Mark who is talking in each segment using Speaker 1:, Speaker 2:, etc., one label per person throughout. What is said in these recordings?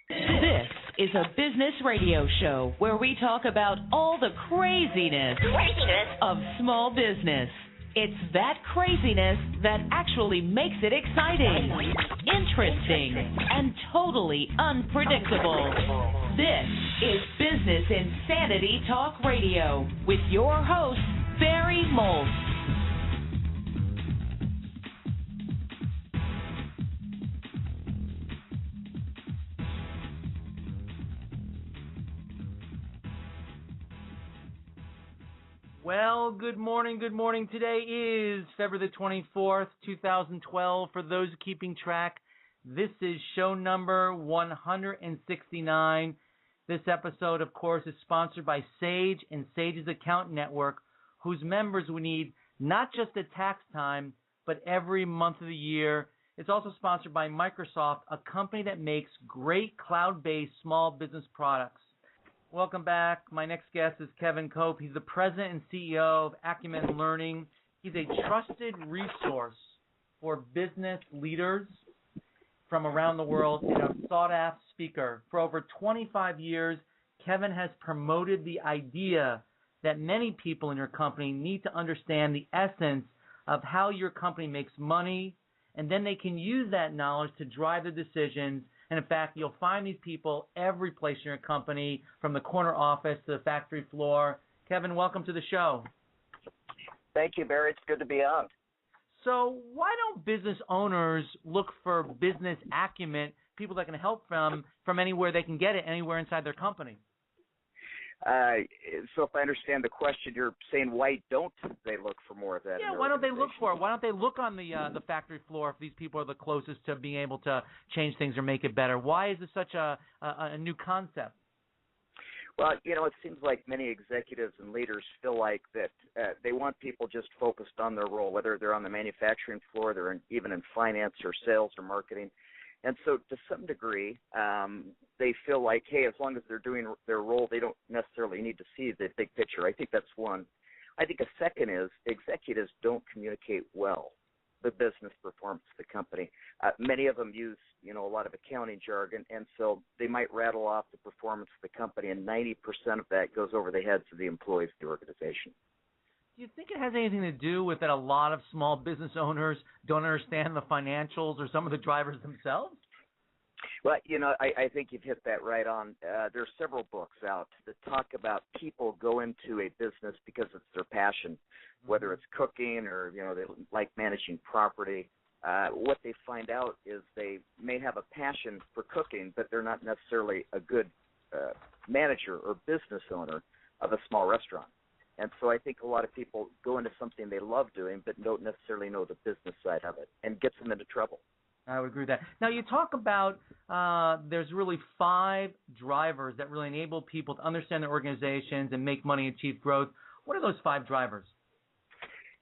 Speaker 1: This is a business radio show where we talk about all the craziness of small business. It's that craziness that actually makes it exciting, interesting, and totally unpredictable. This is Business Insanity Talk Radio with your host, Barry Moltz.
Speaker 2: Well, good morning. Today is February the 24th, 2012. For those keeping track, this is show number 169. This episode, of course, is sponsored by Sage and Sage's Account Network, whose members we need not just at tax time, but every month of the year. It's also sponsored by Microsoft, a company that makes great cloud-based small business products. Welcome back. My next guest is Kevin Cope. He's the president and CEO of Acumen Learning. He's a trusted resource for business leaders from around the world and a sought-after speaker. For over 25 years, Kevin has promoted the idea that many people in your company need to understand the essence of how your company makes money, and then they can use that knowledge to drive the decisions. And in fact, you'll find these people every place in your company, from the corner office to the factory floor. Kevin, welcome to the show.
Speaker 3: Thank you, Barry. It's good to be on.
Speaker 2: So why don't business owners look for business acumen, people that can help them from anywhere they can get it, anywhere inside their company?
Speaker 3: So if I understand the question, you're saying why don't they look for more of that?
Speaker 2: Yeah, why don't they look for it? Why don't they look on the factory floor if these people are the closest to being able to change things or make it better? Why is this such a new concept?
Speaker 3: Well, it seems like many executives and leaders feel like that they want people just focused on their role, whether they're on the manufacturing floor, they're even in finance or sales or marketing. And so to some degree, they feel like, hey, as long as they're doing their role, they don't necessarily need to see the big picture. I think that's one. I think a second is executives don't communicate well the business performance of the company. Many of them use, a lot of accounting jargon, and so they might rattle off the performance of the company, and 90% of that goes over the heads of the employees of the organization.
Speaker 2: Do you think it has anything to do with that a lot of small business owners don't understand the financials or some of the drivers themselves?
Speaker 3: Well, I think you've hit that right on. There are several books out that talk about people go into a business because it's their passion, whether it's cooking or, they like managing property. What they find out is they may have a passion for cooking, but they're not necessarily a good manager or business owner of a small restaurant. And so I think a lot of people go into something they love doing but don't necessarily know the business side of it, and gets them into trouble.
Speaker 2: I would agree with that. Now, you talk about there's really 5 drivers that really enable people to understand their organizations and make money and achieve growth. What are those 5 drivers?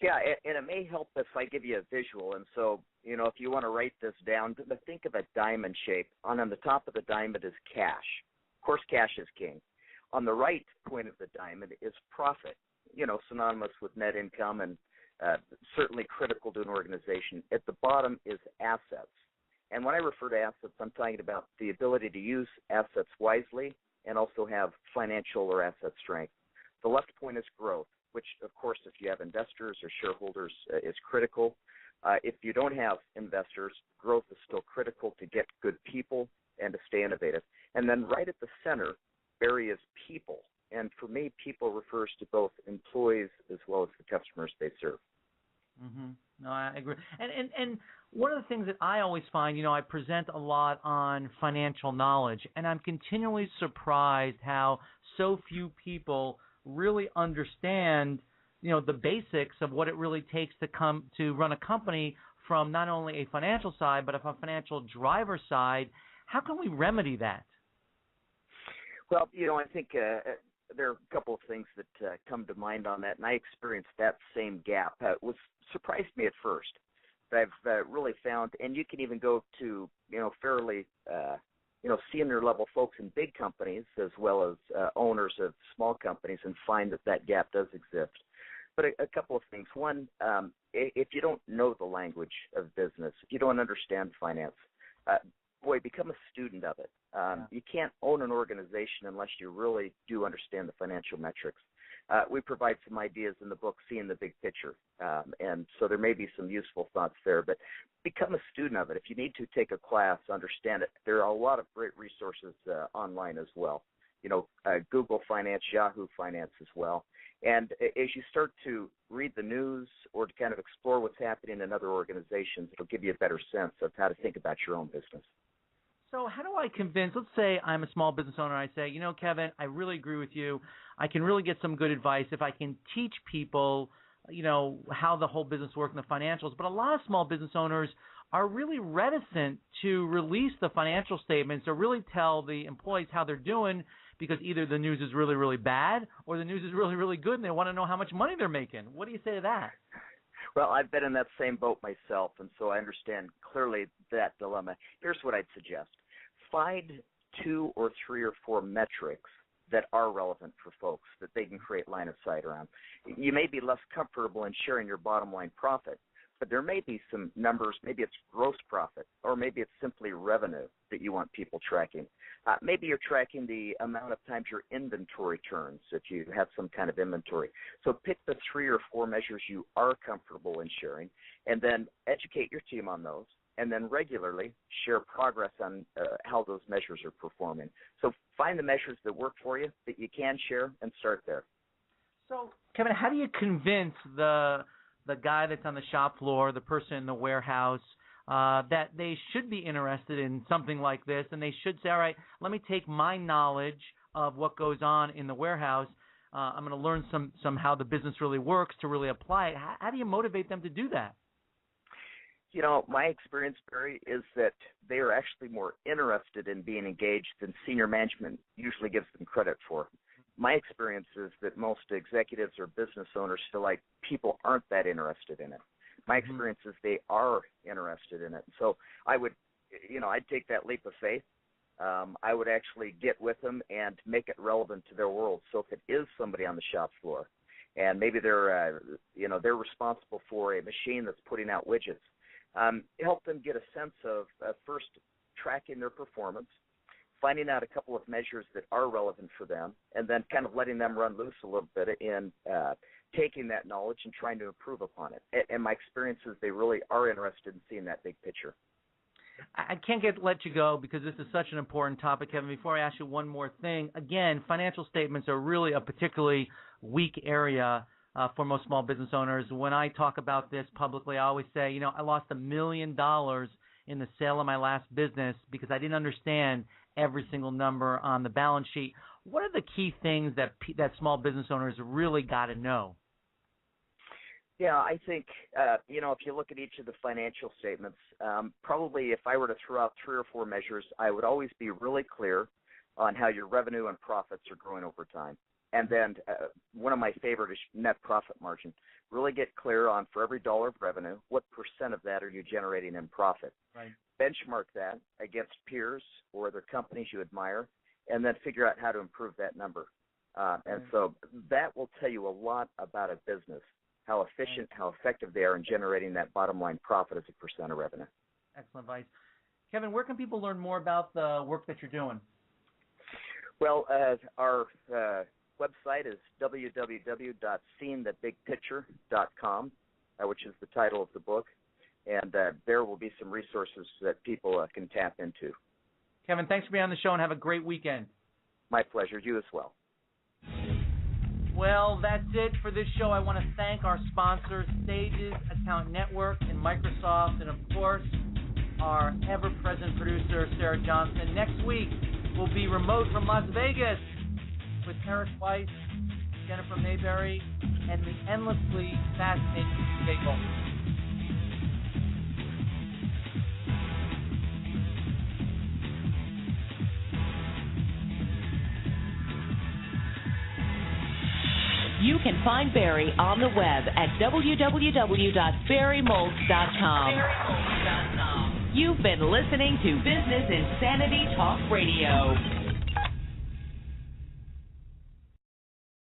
Speaker 3: Yeah, and it may help if I give you a visual. And so, if you want to write this down, think of a diamond shape. On the top of the diamond is cash. Of course, cash is king. On the right point of the diamond is profit, synonymous with net income and certainly critical to an organization. At the bottom is assets. And when I refer to assets, I'm talking about the ability to use assets wisely and also have financial or asset strength. The left point is growth, which, of course, if you have investors or shareholders, is critical. If you don't have investors, growth is still critical to get good people and to stay innovative. And then right at the center, Barry, is people. And for me, people refers to both employees as well as the customers they serve.
Speaker 2: Mm-hmm. No, I agree. And one of the things that I always find, I present a lot on financial knowledge, and I'm continually surprised how so few people really understand, the basics of what it really takes to run a company from not only a financial side, but a financial driver side. How can we remedy that?
Speaker 3: Well, I think there are a couple of things that come to mind on that, and I experienced that same gap. It surprised me at first, but I've really found, and you can even go to, fairly, senior level folks in big companies as well as owners of small companies, and find that gap does exist. But a couple of things. One, if you don't know the language of business, if you don't understand finance, boy, become a student of it. You can't own an organization unless you really do understand the financial metrics. We provide some ideas in the book, Seeing the Big Picture, and so there may be some useful thoughts there, but become a student of it. If you need to take a class, understand it. There are a lot of great resources online as well. Google Finance, Yahoo Finance as well. And as you start to read the news or to kind of explore what's happening in other organizations, it'll give you a better sense of how to think about your own business.
Speaker 2: So how do I convince, let's say I'm a small business owner, I say, Kevin, I really agree with you. I can really get some good advice if I can teach people, how the whole business works and the financials. But a lot of small business owners are really reticent to release the financial statements or really tell the employees how they're doing, because either the news is really, really bad or the news is really, really good and they want to know how much money they're making. What do you say to that?
Speaker 3: Well, I've been in that same boat myself, and so I understand clearly that dilemma. Here's what I'd suggest. Find 2 or 3 or 4 metrics that are relevant for folks that they can create line of sight around. You may be less comfortable in sharing your bottom line profit, but there may be some numbers. Maybe it's gross profit, or maybe it's simply revenue that you want people tracking. Maybe you're tracking the amount of times your inventory turns if you have some kind of inventory. So pick the 3 or 4 measures you are comfortable in sharing, and then educate your team on those, and then regularly share progress on how those measures are performing. So find the measures that work for you that you can share and start there.
Speaker 2: So, Kevin, how do you convince the guy that's on the shop floor, the person in the warehouse, that they should be interested in something like this, and they should say, all right, let me take my knowledge of what goes on in the warehouse. I'm going to learn some how the business really works to really apply it. How do you motivate them to do that?
Speaker 3: My experience, Barry, is that they are actually more interested in being engaged than senior management usually gives them credit for. My experience is that most executives or business owners feel like people aren't that interested in it. My experience is they are interested in it. So I would, I'd take that leap of faith. I would actually get with them and make it relevant to their world. So if it is somebody on the shop floor, and maybe they're responsible for a machine that's putting out widgets, help them get a sense of first tracking their performance, finding out a couple of measures that are relevant for them, and then kind of letting them run loose a little bit in taking that knowledge and trying to improve upon it. And my experience is they really are interested in seeing that big picture.
Speaker 2: I can't let you go because this is such an important topic, Kevin. Before I ask you one more thing, again, financial statements are really a particularly weak area for most small business owners. When I talk about this publicly, I always say, I lost $1 million in the sale of my last business because I didn't understand every single number on the balance sheet. What are the key things that small business owners really got to know?
Speaker 3: Yeah, I think, if you look at each of the financial statements, probably if I were to throw out 3 or 4 measures, I would always be really clear on how your revenue and profits are growing over time. And then one of my favorite is net profit margin. Really get clear on, for every dollar of revenue, what % of that are you generating in profit?
Speaker 2: Right.
Speaker 3: Benchmark that against peers or other companies you admire, and then figure out how to improve that number. And so that will tell you a lot about a business, how efficient, how effective they are in generating that bottom line profit as a % of revenue.
Speaker 2: Excellent advice. Kevin, where can people learn more about the work that you're doing?
Speaker 3: Well, our website is www.seeingthebigpicture.com, which is the title of the book, and there will be some resources that people can tap into.
Speaker 2: Kevin, thanks for being on the show, and have a great weekend.
Speaker 3: My pleasure. You as well.
Speaker 2: Well, that's it for this show. I want to thank our sponsors, Stages, Account Network, and Microsoft, and, of course, our ever-present producer, Sarah Johnson. Next week, we'll be remote from Las Vegas with Eric Weiss, Jennifer Mayberry, and the endlessly fascinating Bagel.
Speaker 1: You can find Barry on the web at www.barrymoltz.com. You've been listening to Business Insanity Talk Radio.